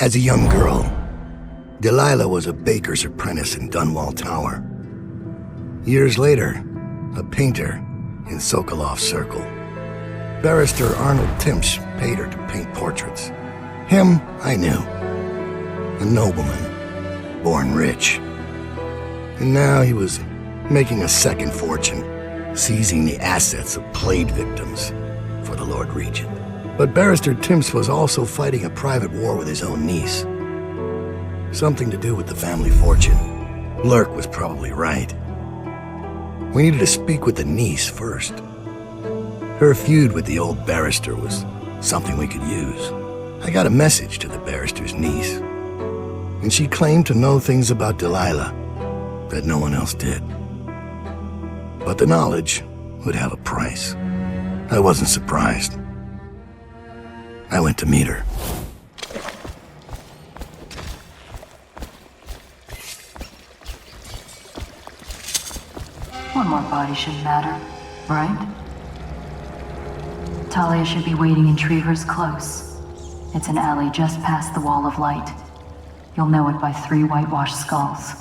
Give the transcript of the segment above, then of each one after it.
As a young girl, Delilah was a baker's apprentice in Dunwall Tower. Years later, a painter in Sokolov Circle. Barrister Arnold Timsh paid her to paint portraits. Him, I knew. A nobleman, born rich. And now he was making a second fortune, seizing the assets of plague victims for the Lord Regent. But Barrister Timsh was also fighting a private war with his own niece. Something to do with the family fortune. Lurk was probably right. We needed to speak with the niece first. Her feud with the old barrister was something we could use. I got a message to the barrister's niece, and she claimed to know things about Delilah that no one else did. But the knowledge would have a price. I wasn't surprised. I went to meet her. One more body shouldn't matter, right? Thalia should be waiting in Trevor's Close. It's an alley just past the Wall of Light. You'll know it by 3 whitewashed skulls.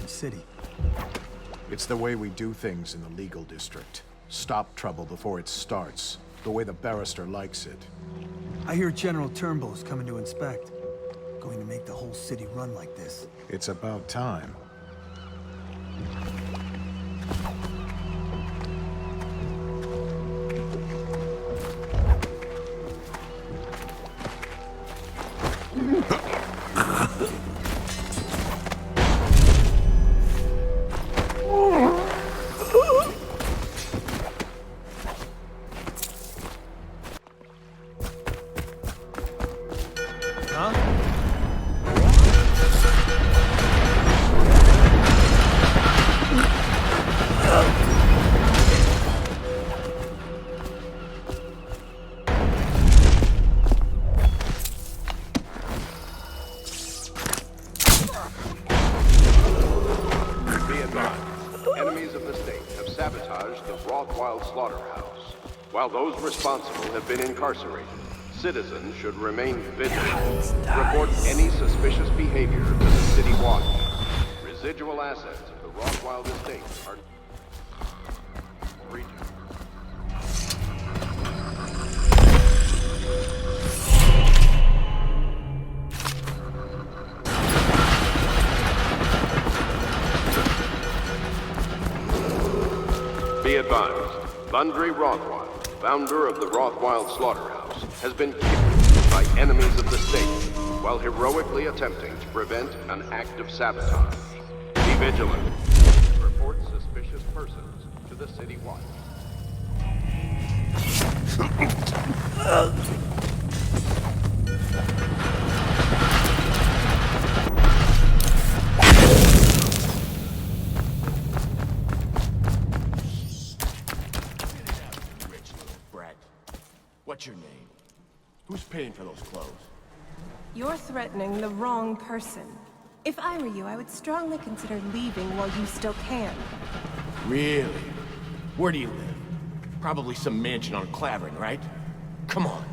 City. It's the way we do things in the legal district. Stop trouble before it starts, the way the barrister likes it. I hear General Turnbull's coming to inspect. Going to make the whole city run like this. It's about time. While those responsible have been incarcerated, citizens should remain vigilant. Report any suspicious behavior to the city watch. Residual assets of the Rothwild estate are... Be advised, Landry Rothwild, founder of the Rothwild Slaughterhouse, has been killed by enemies of the state while heroically attempting to prevent an act of sabotage. Be vigilant. Report suspicious persons to the city watch. What's your name? Who's paying for those clothes? You're threatening the wrong person. If I were you, I would strongly consider leaving while you still can. Really? Where do you live? Probably some mansion on Clavering, right? Come on,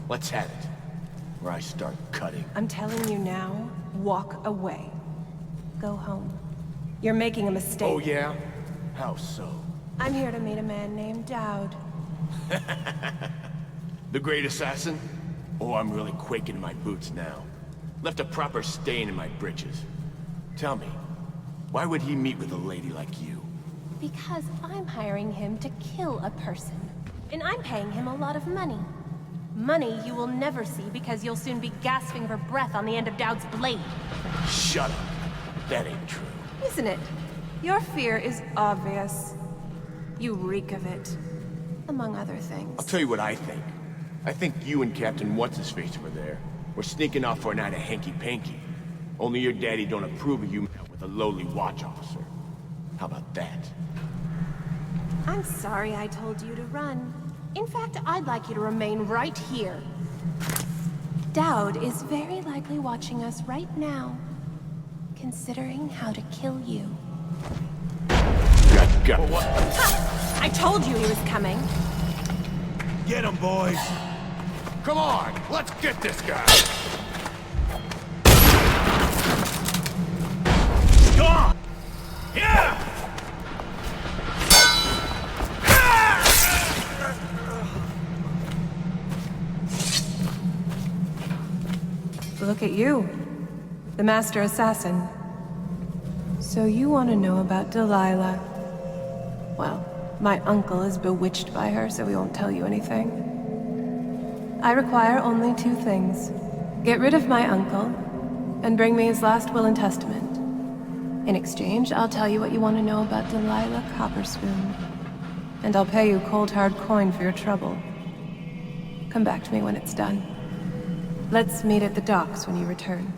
let's have it. Where I start cutting. I'm telling you now, walk away. Go home. You're making a mistake. Oh yeah? How so? I'm here to meet a man named Daud. The great assassin? Oh, I'm really quaking in my boots now. Left a proper stain in my britches. Tell me, why would he meet with a lady like you? Because I'm hiring him to kill a person. And I'm paying him a lot of money. Money you will never see because you'll soon be gasping for breath on the end of Daud's blade. Shut up. That ain't true. Isn't it? Your fear is obvious. You reek of it. Among other things. I'll tell you what I think. I think you and Captain What's-His-Face were there. We're sneaking off for a night of hanky-panky. Only your daddy don't approve of you with a lowly watch officer. How about that? I'm sorry I told you to run. In fact, I'd like you to remain right here. Daud is very likely watching us right now, considering how to kill you. Got what? Ha! I told you he was coming. Get him, boys! Come on, let's get this guy! Go on! Yeah! Look at you, the master assassin. So you want to know about Delilah? Well, my uncle is bewitched by her, so he won't tell you anything. I require only 2 things. Get rid of my uncle, and bring me his last will and testament. In exchange, I'll tell you what you want to know about Delilah Copperspoon. And I'll pay you cold hard coin for your trouble. Come back to me when it's done. Let's meet at the docks when you return.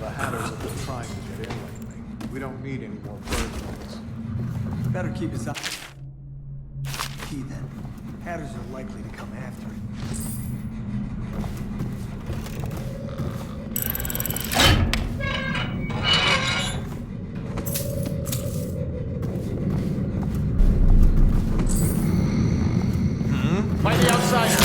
The Hatters have been trying to get in lately. We don't need any more burglars. Better keep his eye. Key then. Hatters are likely to come after it. Find the outsider!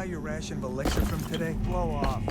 Your ration of elixir from today? Blow off.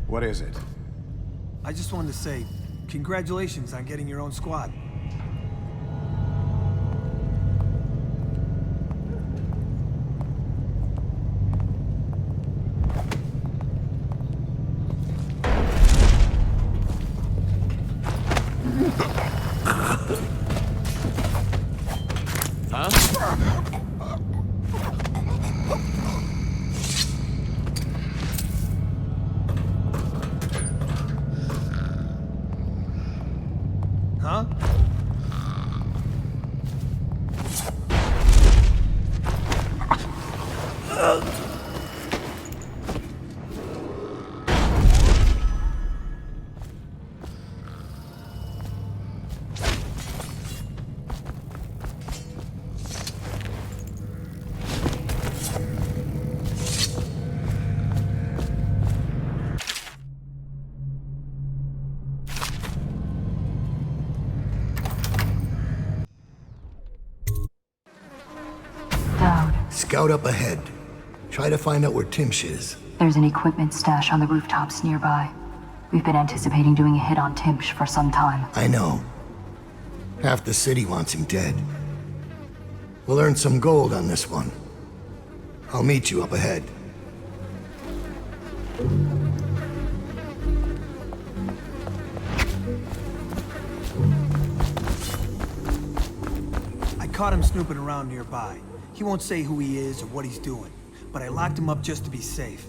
What is it? I just wanted to say, congratulations on getting your own squad. Scout up ahead. Try to find out where Timsh is. There's an equipment stash on the rooftops nearby. We've been anticipating doing a hit on Timsh for some time. I know. Half the city wants him dead. We'll earn some gold on this one. I'll meet you up ahead. I caught him snooping around nearby. He won't say who he is or what he's doing, but I locked him up just to be safe.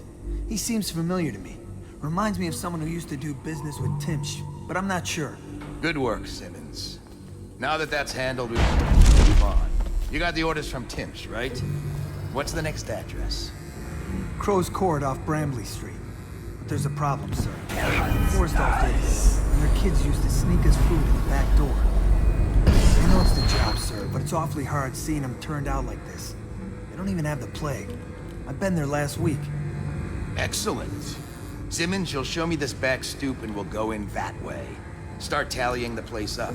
He seems familiar to me. Reminds me of someone who used to do business with Timsh, but I'm not sure. Good work, Simmons. Now that that's handled, we can move on. You got the orders from Timsh, right? What's the next address? Crow's Court off Bramley Street. But there's a problem, sir. Forstall did it, and their kids used to sneak us food in the back door. I know it's the job, sir, but it's awfully hard seeing them turned out like this. They don't even have the plague. I've been there last week. Excellent. Simmons, you'll show me this back stoop and we'll go in that way. Start tallying the place up.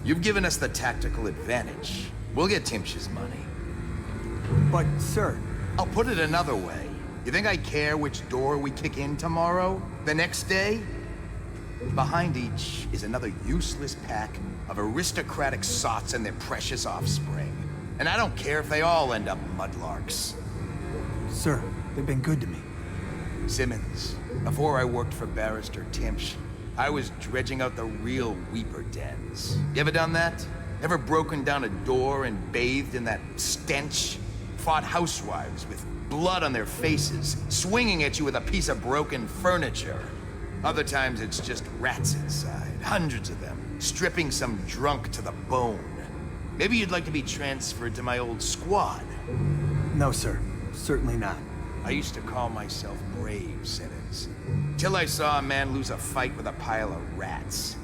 You've given us the tactical advantage. We'll get Timsh's money. But, sir... I'll put it another way. You think I care which door we kick in tomorrow? The next day? Behind each is another useless pack of aristocratic sots and their precious offspring. And I don't care if they all end up mudlarks. sir. They've been good to me. Simmons, before I worked for Barrister Timsh, I was dredging out the real Weeper dens. You ever done that? Ever broken down a door and bathed in that stench? Fought housewives with blood on their faces, swinging at you with a piece of broken furniture. Other times it's just rats inside, hundreds of them, stripping some drunk to the bone. Maybe you'd like to be transferred to my old squad. No, sir. Certainly not. I used to call myself brave, Simmons. Till I saw a man lose a fight with a pile of rats.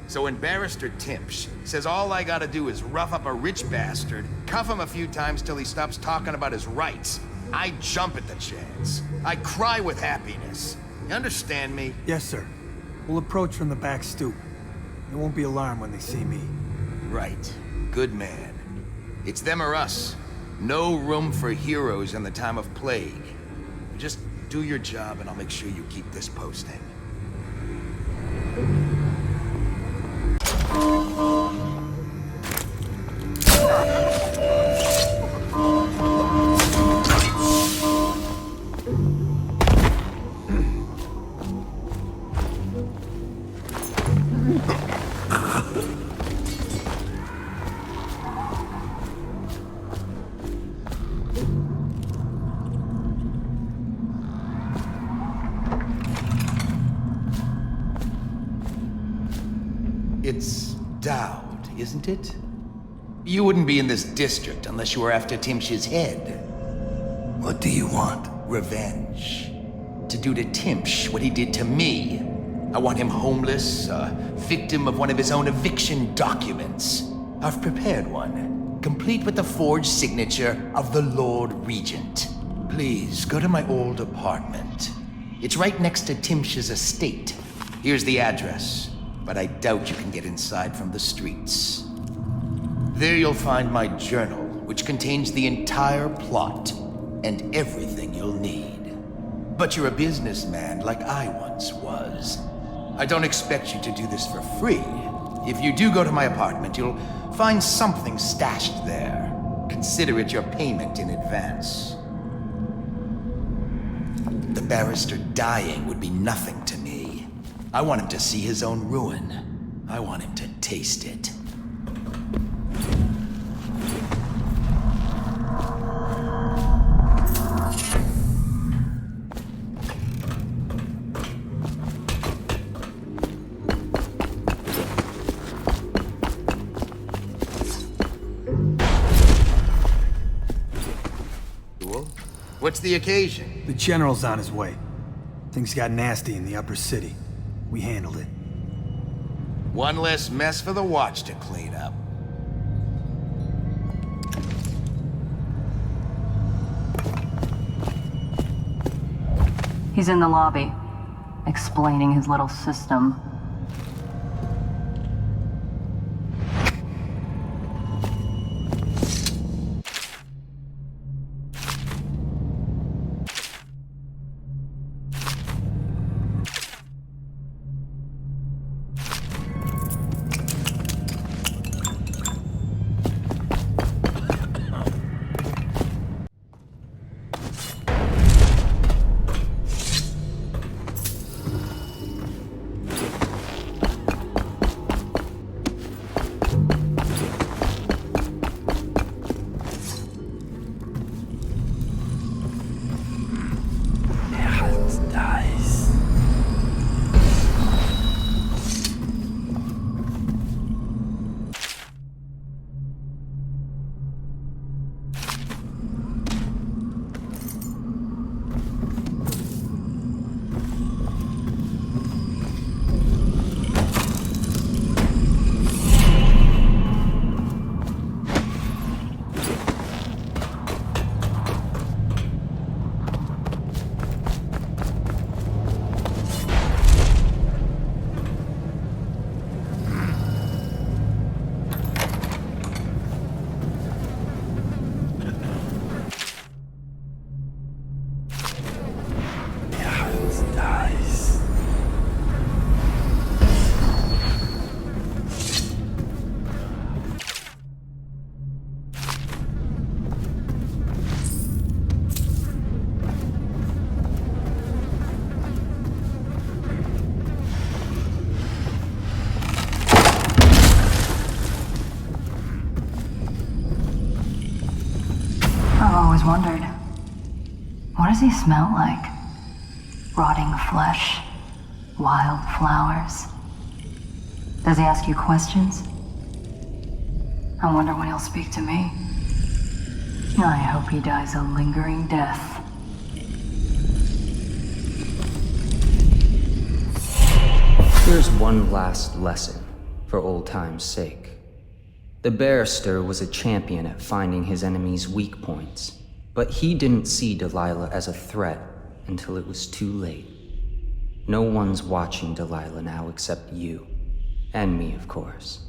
So when Barrister Timsh says all I gotta do is rough up a rich bastard, cuff him a few times till he stops talking about his rights, I jump at the chance. I cry with happiness. You understand me? Yes, sir. We'll approach from the back stoop. They won't be alarmed when they see me. Right. Good man. It's them or us. No room for heroes in the time of plague. Just do your job and I'll make sure you keep this posting. It's Daud, isn't it? You wouldn't be in this district unless you were after Timsh's head. What do you want? Revenge. To do to Timsh what he did to me. I want him homeless, a victim of one of his own eviction documents. I've prepared one, complete with the forged signature of the Lord Regent. Please, go to my old apartment. It's right next to Timsh's estate. Here's the address, but I doubt you can get inside from the streets. There you'll find my journal, which contains the entire plot and everything you'll need. But you're a businessman like I once was. I don't expect you to do this for free. If you do go to my apartment, you'll find something stashed there. Consider it your payment in advance. The barrister dying would be nothing to me. I want him to see his own ruin. I want him to taste it. What's the occasion? The General's on his way. Things got nasty in the upper city. We handled it. One less mess for the watch to clean up. He's in the lobby, explaining his little system. What does he smell like? Rotting flesh? Wild flowers? Does he ask you questions? I wonder when he'll speak to me. I hope he dies a lingering death. Here's one last lesson, for old time's sake. The barrister was a champion at finding his enemies' weak points, but he didn't see Delilah as a threat until it was too late. No one's watching Delilah now except you. And me, of course.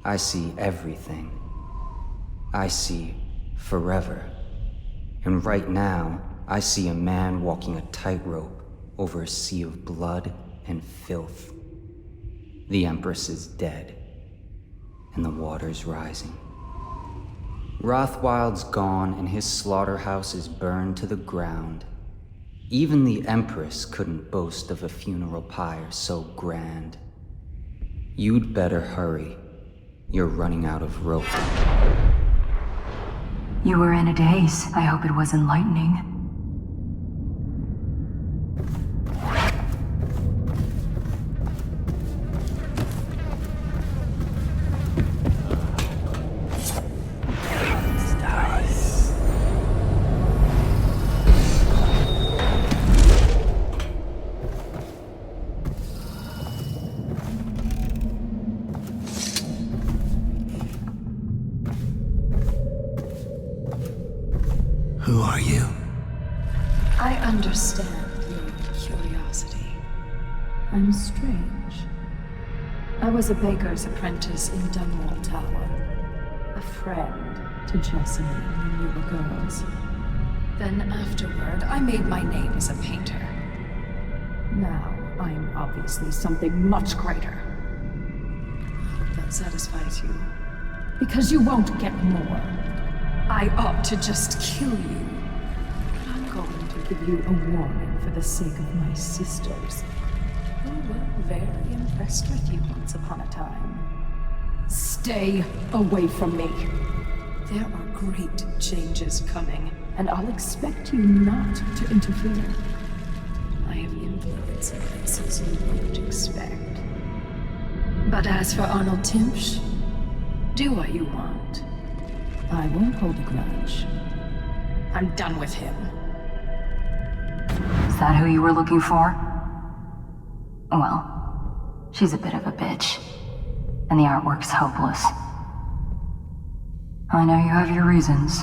I see everything. I see forever. And right now, I see a man walking a tightrope over a sea of blood and filth. The Empress is dead, and the water's rising. Rothwild's gone, and his slaughterhouse is burned to the ground. Even the Empress couldn't boast of a funeral pyre so grand. You'd better hurry. You're running out of rope. You were in a daze. I hope it was enlightening. Who are you? I understand your curiosity. I'm strange. I was a baker's apprentice in Dunwall Tower. A friend to Jessamine when we were girls. Then afterward, I made my name as a painter. Now, I'm obviously something much greater. I hope that satisfies you. Because you won't get more. I ought to just kill you. But I'm going to give you a warning for the sake of my sisters, who were very impressed with you once upon a time. Stay away from me. There are great changes coming, and I'll expect you not to interfere. I have influence in places you won't expect. But as for Arnold Timsh, do what you want. I won't hold a grudge. I'm done with him. Is that who you were looking for? Well, she's a bit of a bitch. And the artwork's hopeless. I know you have your reasons.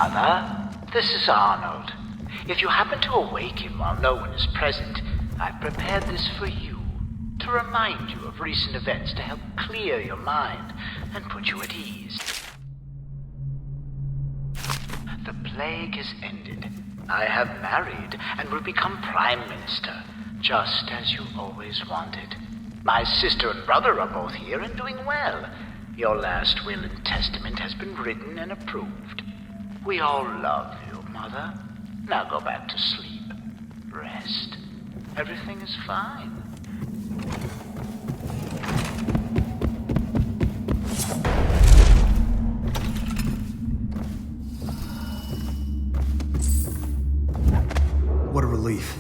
Mother, this is Arnold. If you happen to awake him while no one is present, I've prepared this for you, to remind you of recent events to help clear your mind and put you at ease. The plague has ended. I have married and will become Prime Minister, just as you always wanted. My sister and brother are both here and doing well. Your last will and testament has been written and approved. We all love you, Mother. Now go back to sleep. Rest. Everything is fine. What a relief.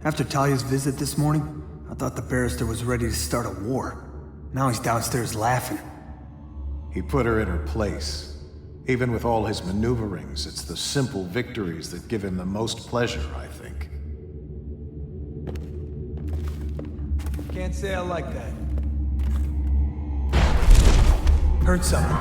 After Thalia's visit this morning, I thought the barrister was ready to start a war. Now he's downstairs laughing. He put her in her place. Even with all his maneuverings, it's the simple victories that give him the most pleasure, I think. Can't say I like that. Heard something.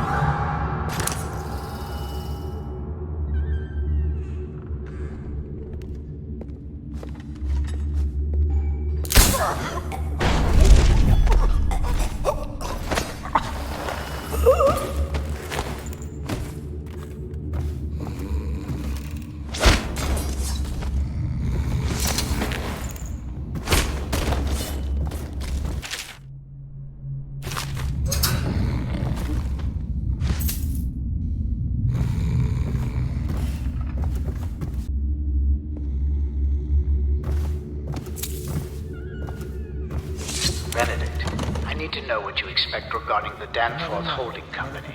need to know what you expect regarding the Danforth Holding Company.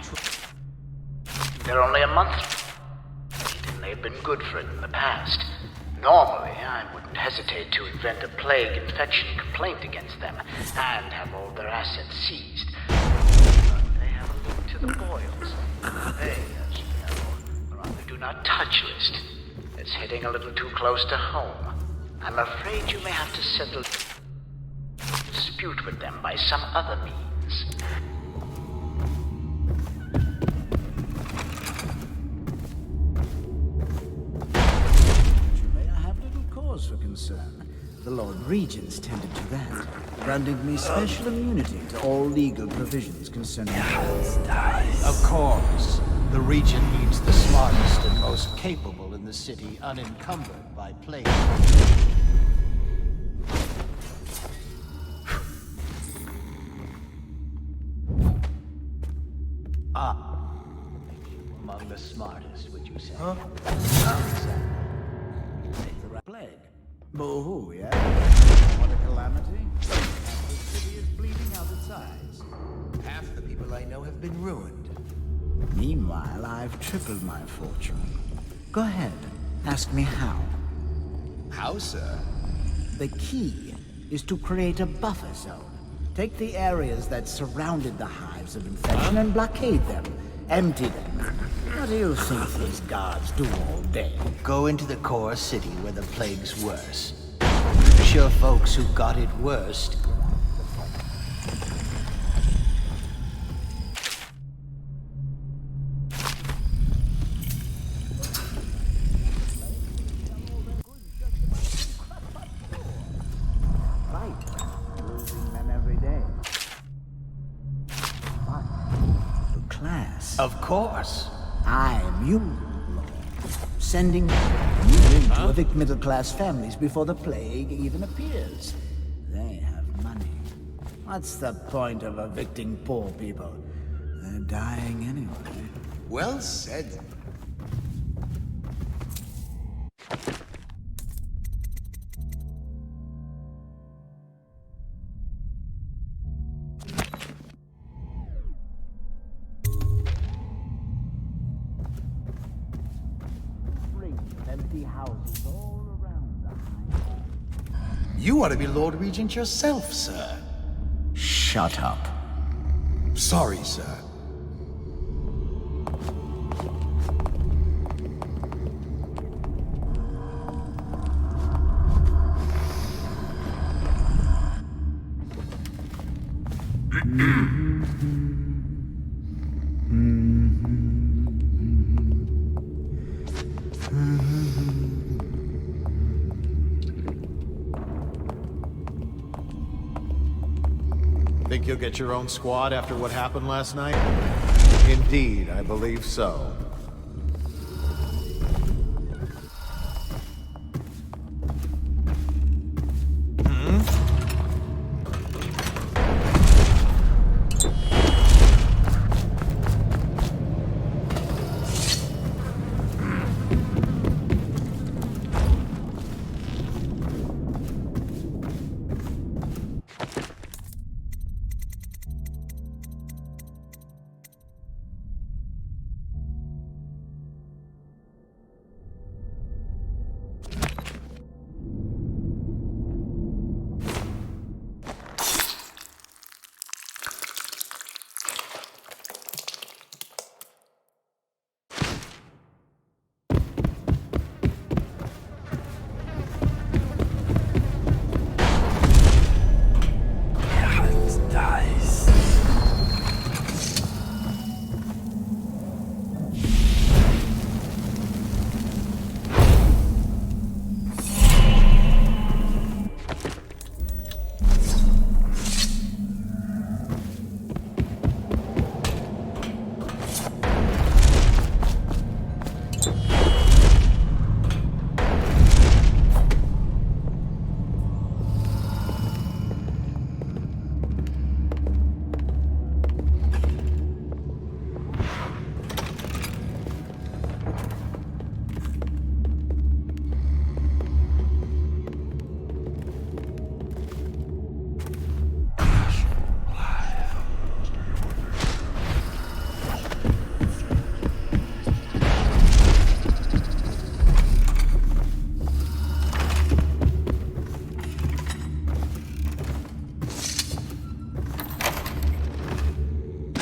They're only a month, and they've been good for it in the past. Normally, I wouldn't hesitate to invent a plague infection complaint against them and have all their assets seized. But they have a link to the Boyles. They, as you know, are on the Do Not Touch list. It's hitting a little too close to home. I'm afraid you may have to settle a dispute with them by some other means. For concern. The Lord Regents tended to that, granting me special immunity to all legal provisions concerning Of course. The Regent needs the smartest and most capable in the city, unencumbered by plague. Among the smartest, would you say? Huh? Plague. Boo-hoo, yeah? What a calamity. Half the city is bleeding out its eyes. Half the people I know have been ruined. Meanwhile, I've tripled my fortune. Go ahead. Ask me how. How, sir? The key is to create a buffer zone. Take the areas that surrounded the hives of infection and blockade them. Empty them. What do you think these guards do all day? Go into the core city where the plague's worse. Sure folks who got it worst. Losing them every day. The class. Of course. I'm you, Lord. Sending you in to evict middle-class families before the plague even appears. They have money. What's the point of evicting poor people? They're dying anyway. Well said. Empty houses all around the hive. You ought to be Lord Regent yourself, sir. Shut up. Sorry, sir. Think you'll get your own squad after what happened last night? Indeed, I believe so.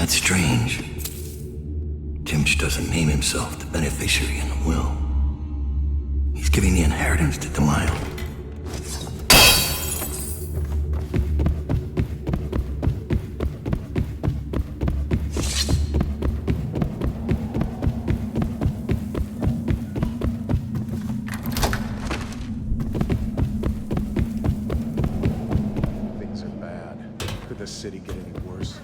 That's strange. Timsh doesn't name himself the beneficiary in the will. He's giving the inheritance to Delilah. Things are bad. Could the city get any worse?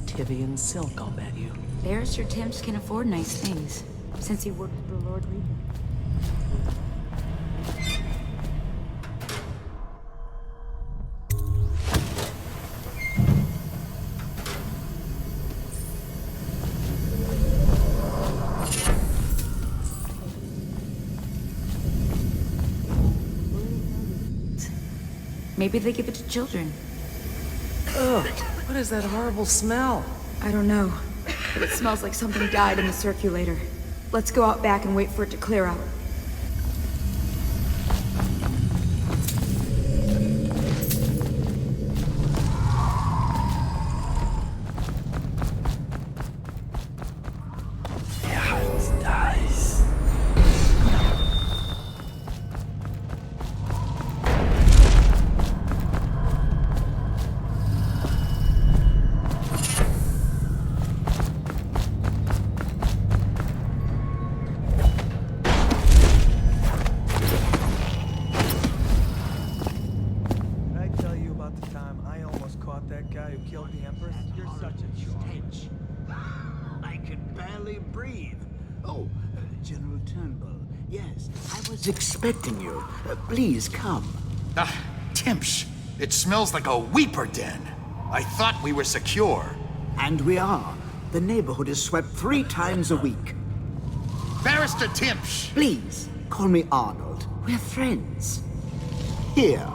Tivian silk, I'll bet you. Barrister Timsh can afford nice things, since he worked for the Lord Regent. Maybe they give it to children. Ugh, what is that horrible smell? I don't know, but it smells like something died in the circulator. Let's go out back and wait for it to clear out. General Turnbull, yes, I was expecting you. Please come. Timsh, it smells like a weeper den. I thought we were secure. And we are. The neighborhood is swept 3 times a week. Barrister Timsh! Please, call me Arnold. We're friends. Here,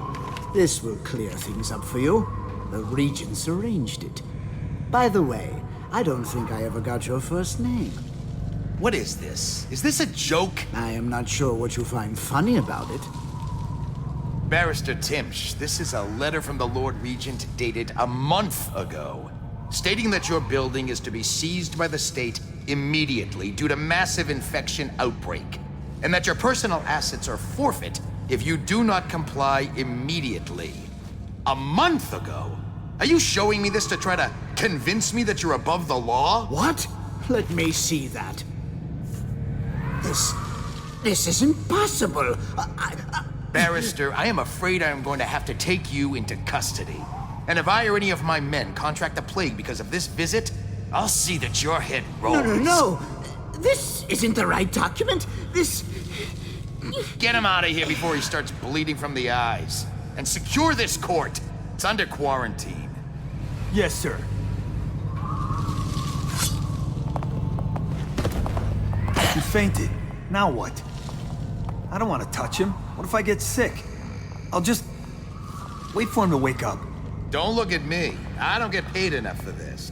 this will clear things up for you. The Regents arranged it. By the way, I don't think I ever got your first name. What is this? Is this a joke? I am not sure what you find funny about it. Barrister Timsh, this is a letter from the Lord Regent dated a month ago, stating that your building is to be seized by the state immediately due to massive infection outbreak, and that your personal assets are forfeit if you do not comply immediately. A month ago? Are you showing me this to try to convince me that you're above the law? What? Let me see that. This isn't possible. Barrister, I am afraid I am going to have to take you into custody. And if I or any of my men contract the plague because of this visit, I'll see that your head rolls. No. This isn't the right document. This... Get him out of here before he starts bleeding from the eyes. And secure this court. It's under quarantine. Yes, sir. He fainted. Now what? I don't want to touch him. What if I get sick? I'll just wait for him to wake up. Don't look at me. I don't get paid enough for this.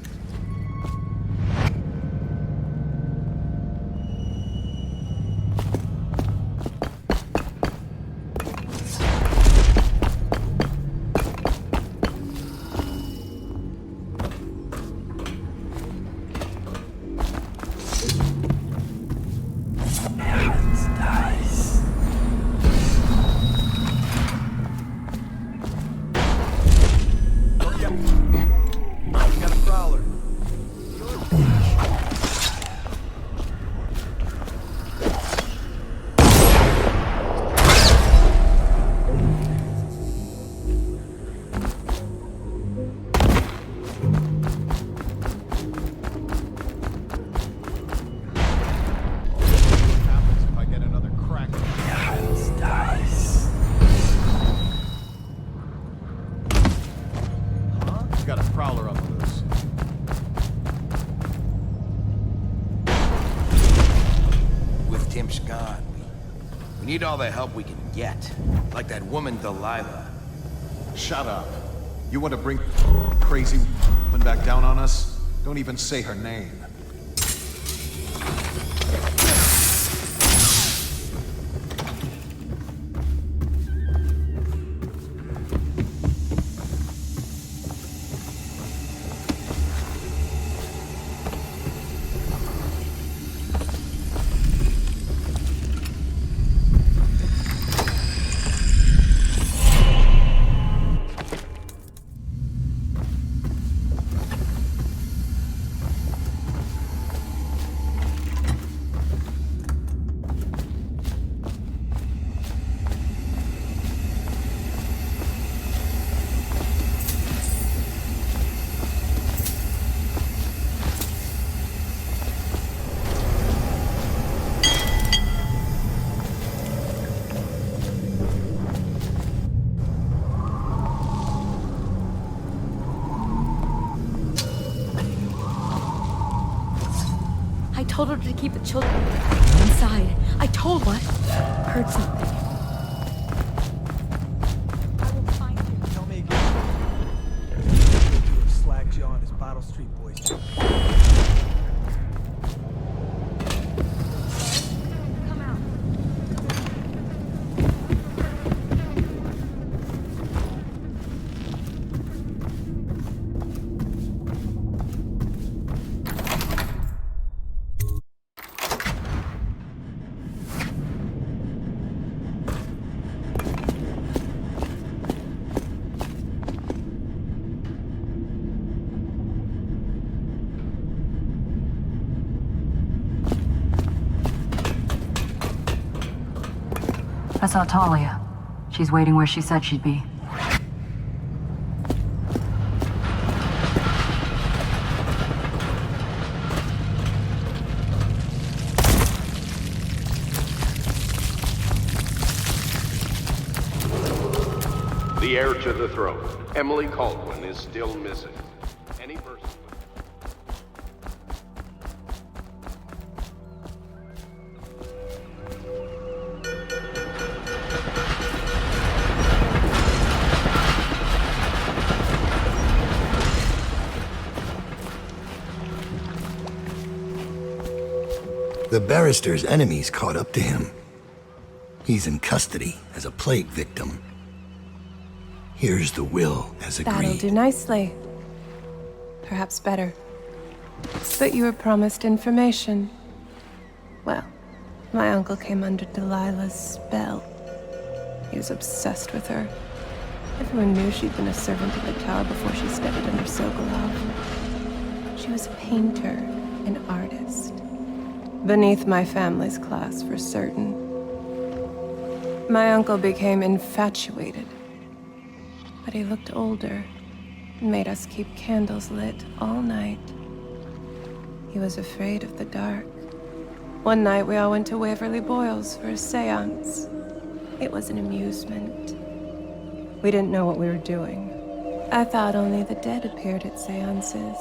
We need all the help we can get. Like that woman Delilah. Shut up. You want to bring crazy woman back down on us? Don't even say her name. I told her to keep the children inside. I told what? Heard something. I will find him. Tell me again. You were slag jaw on his Bottle Street boys. Come out. I saw Thalia. She's waiting where she said she'd be. The heir to the throne, Emily Caldwin, is still missing. Any person The barrister's enemies caught up to him. He's in custody as a plague victim. Here's the will as agreed. That'll do nicely. Perhaps better. But you were promised information. Well, my uncle came under Delilah's spell. He was obsessed with her. Everyone knew she'd been a servant of the tower before she studied under Sokolov. She was a painter, an artist. Beneath my family's class, for certain. My uncle became infatuated. But he looked older and made us keep candles lit all night. He was afraid of the dark. One night we all went to Waverly Boyle's for a seance. It was an amusement. We didn't know what we were doing. I thought only the dead appeared at seances.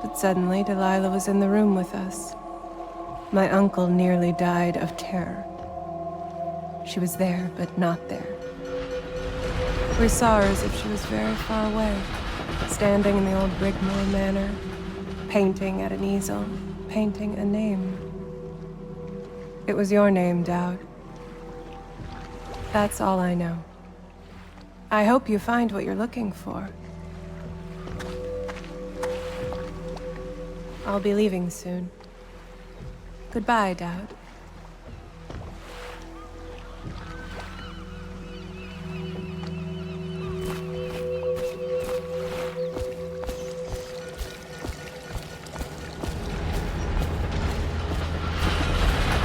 But suddenly Delilah was in the room with us. My uncle nearly died of terror. She was there, but not there. We saw her as if she was very far away, standing in the old Brigmore Manor, painting at an easel, painting a name. It was your name, Daud. That's all I know. I hope you find what you're looking for. I'll be leaving soon. Goodbye, Daud.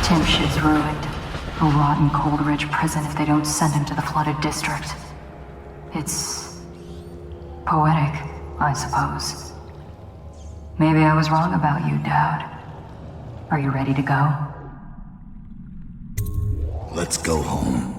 Timsh is ruined. A rotten Coldridge prison if they don't send him to the flooded district. It's poetic, I suppose. Maybe I was wrong about you, Daud. Are you ready to go? Let's go home.